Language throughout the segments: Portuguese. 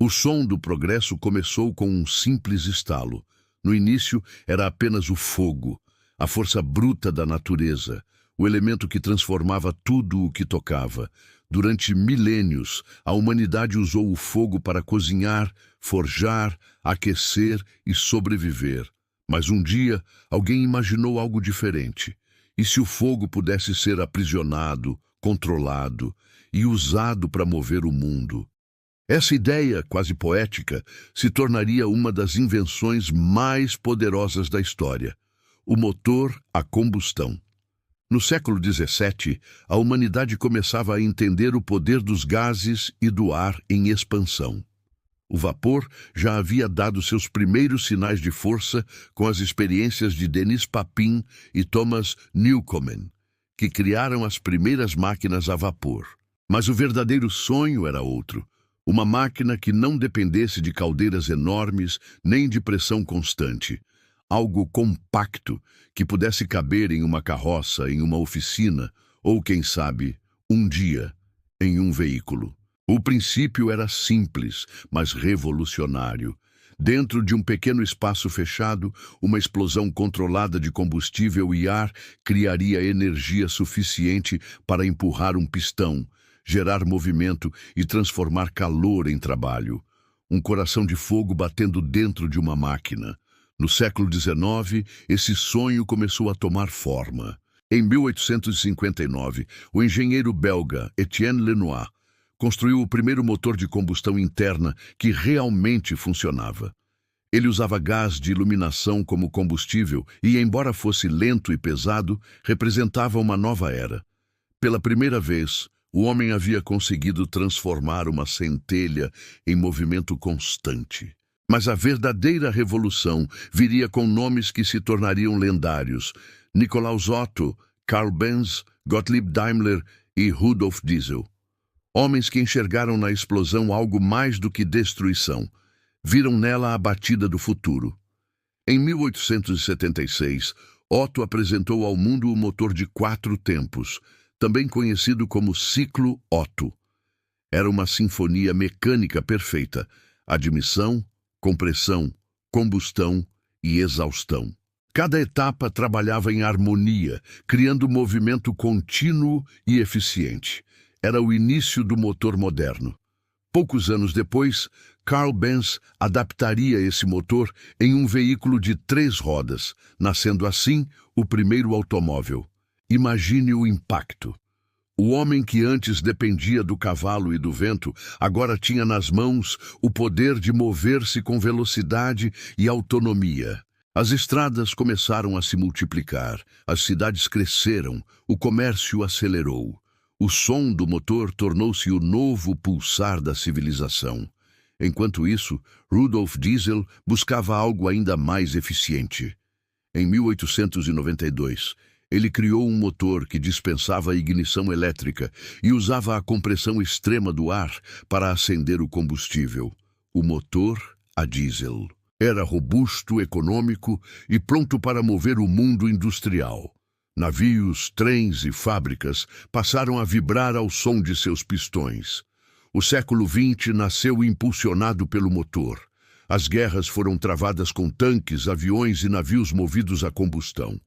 O som do progresso começou com um simples estalo. No início, era apenas o fogo, a força bruta da natureza, o elemento que transformava tudo o que tocava. Durante milênios, a humanidade usou o fogo para cozinhar, forjar, aquecer e sobreviver. Mas um dia, alguém imaginou algo diferente. E se o fogo pudesse ser aprisionado, controlado e usado para mover o mundo? Essa ideia, quase poética, se tornaria uma das invenções mais poderosas da história: o motor a combustão. No século XVII, a humanidade começava a entender o poder dos gases e do ar em expansão. O vapor já havia dado seus primeiros sinais de força com as experiências de Denis Papin e Thomas Newcomen, que criaram as primeiras máquinas a vapor. Mas o verdadeiro sonho era outro: uma máquina que não dependesse de caldeiras enormes nem de pressão constante. Algo compacto que pudesse caber em uma carroça, em uma oficina ou, quem sabe, um dia, em um veículo. O princípio era simples, mas revolucionário. Dentro de um pequeno espaço fechado, uma explosão controlada de combustível e ar criaria energia suficiente para empurrar um pistão, gerar movimento e transformar calor em trabalho. Um coração de fogo batendo dentro de uma máquina. No século XIX, esse sonho começou a tomar forma. Em 1859, o engenheiro belga Etienne Lenoir construiu o primeiro motor de combustão interna que realmente funcionava. Ele usava gás de iluminação como combustível e, embora fosse lento e pesado, representava uma nova era. Pela primeira vez, o homem havia conseguido transformar uma centelha em movimento constante. Mas a verdadeira revolução viria com nomes que se tornariam lendários: Nikolaus Otto, Karl Benz, Gottlieb Daimler e Rudolf Diesel. Homens que enxergaram na explosão algo mais do que destruição. Viram nela a batida do futuro. Em 1876, Otto apresentou ao mundo o motor de 4 tempos, também conhecido como ciclo Otto. Era uma sinfonia mecânica perfeita: admissão, compressão, combustão e exaustão. Cada etapa trabalhava em harmonia, criando movimento contínuo e eficiente. Era o início do motor moderno. Poucos anos depois, Karl Benz adaptaria esse motor em um veículo de 3 rodas, nascendo assim o primeiro automóvel. Imagine o impacto. O homem que antes dependia do cavalo e do vento, agora tinha nas mãos o poder de mover-se com velocidade e autonomia. As estradas começaram a se multiplicar, as cidades cresceram, o comércio acelerou. O som do motor tornou-se o novo pulsar da civilização. Enquanto isso, Rudolf Diesel buscava algo ainda mais eficiente. Em 1892, ele criou um motor que dispensava a ignição elétrica e usava a compressão extrema do ar para acender o combustível. O motor a diesel. Era robusto, econômico e pronto para mover o mundo industrial. Navios, trens e fábricas passaram a vibrar ao som de seus pistões. O século XX nasceu impulsionado pelo motor. As guerras foram travadas com tanques, aviões e navios movidos a combustão.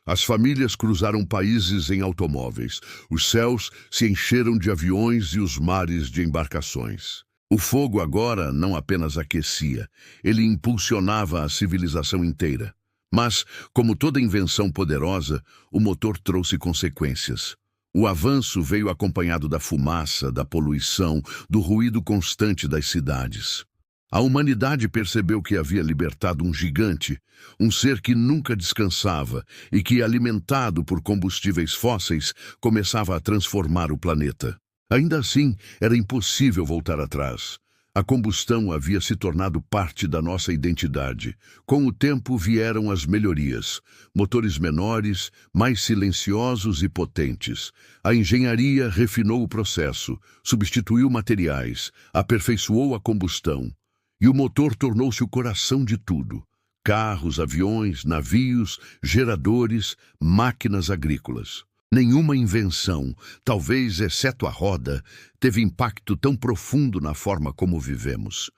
As famílias cruzaram países em automóveis. Os céus se encheram de aviões e os mares de embarcações. O fogo agora não apenas aquecia, ele impulsionava a civilização inteira. Mas, como toda invenção poderosa, o motor trouxe consequências. O avanço veio acompanhado da fumaça, da poluição, do ruído constante das cidades. A humanidade percebeu que havia libertado um gigante, um ser que nunca descansava e que, alimentado por combustíveis fósseis, começava a transformar o planeta. Ainda assim, era impossível voltar atrás. A combustão havia se tornado parte da nossa identidade. Com o tempo vieram as melhorias. Motores menores, mais silenciosos e potentes. A engenharia refinou o processo, substituiu materiais, aperfeiçoou a combustão. E o motor tornou-se o coração de tudo. Carros, aviões, navios, geradores, máquinas agrícolas. Nenhuma invenção, talvez exceto a roda, teve impacto tão profundo na forma como vivemos.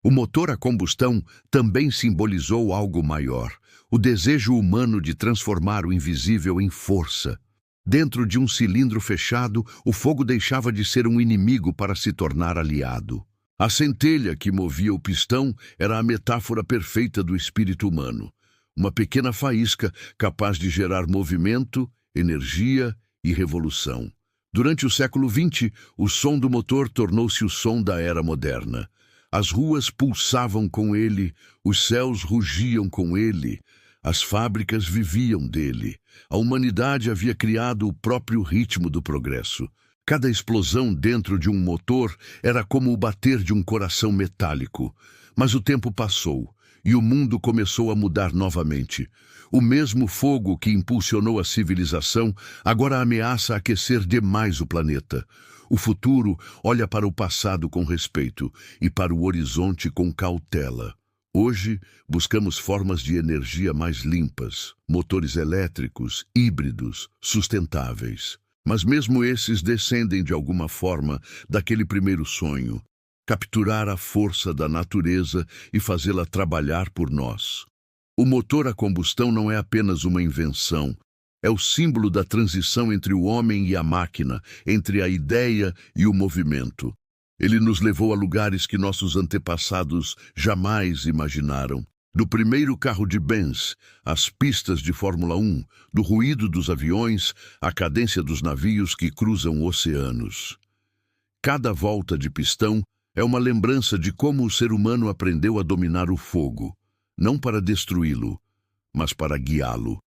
O motor a combustão também simbolizou algo maior, o desejo humano de transformar o invisível em força. Dentro de um cilindro fechado, o fogo deixava de ser um inimigo para se tornar aliado. A centelha que movia o pistão era a metáfora perfeita do espírito humano. Uma pequena faísca capaz de gerar movimento, energia e revolução. Durante o século XX, o som do motor tornou-se o som da era moderna. As ruas pulsavam com ele, os céus rugiam com ele, as fábricas viviam dele. A humanidade havia criado o próprio ritmo do progresso. Cada explosão dentro de um motor era como o bater de um coração metálico. Mas o tempo passou e o mundo começou a mudar novamente. O mesmo fogo que impulsionou a civilização agora ameaça aquecer demais o planeta. O futuro olha para o passado com respeito e para o horizonte com cautela. Hoje, buscamos formas de energia mais limpas, motores elétricos, híbridos, sustentáveis. Mas mesmo esses descendem de alguma forma daquele primeiro sonho: capturar a força da natureza e fazê-la trabalhar por nós. O motor a combustão não é apenas uma invenção, é o símbolo da transição entre o homem e a máquina, entre a ideia e o movimento. Ele nos levou a lugares que nossos antepassados jamais imaginaram. Do primeiro carro de Benz, às pistas de Fórmula 1, do ruído dos aviões, à cadência dos navios que cruzam oceanos. Cada volta de pistão é uma lembrança de como o ser humano aprendeu a dominar o fogo, não para destruí-lo, mas para guiá-lo.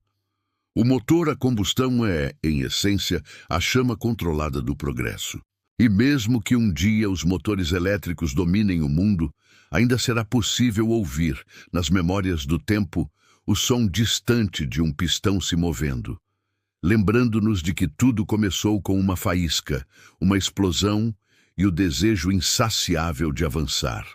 O motor a combustão é, em essência, a chama controlada do progresso. E mesmo que um dia os motores elétricos dominem o mundo, ainda será possível ouvir, nas memórias do tempo, o som distante de um pistão se movendo, lembrando-nos de que tudo começou com uma faísca, uma explosão e o desejo insaciável de avançar.